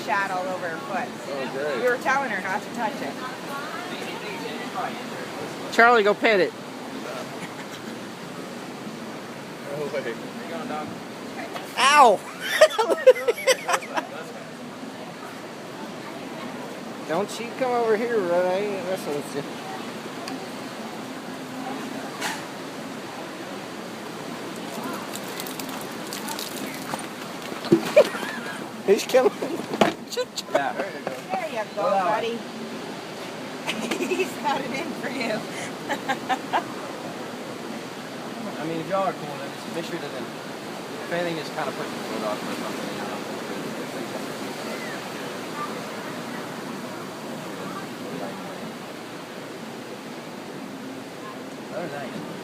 shat all over her foot. Oh, great. We were telling her not to touch it. Charlie, go pet it. No way. Where you going, dog? Ow! Don't you come over here, Red. I ain't messing with you. He's coming. Yeah, there you go. There you go, buddy. He's got it in for you. I mean, if y'all are cool, then just make sure it doesn't. If anything, just kind of push the foot off or something. You know? That was nice.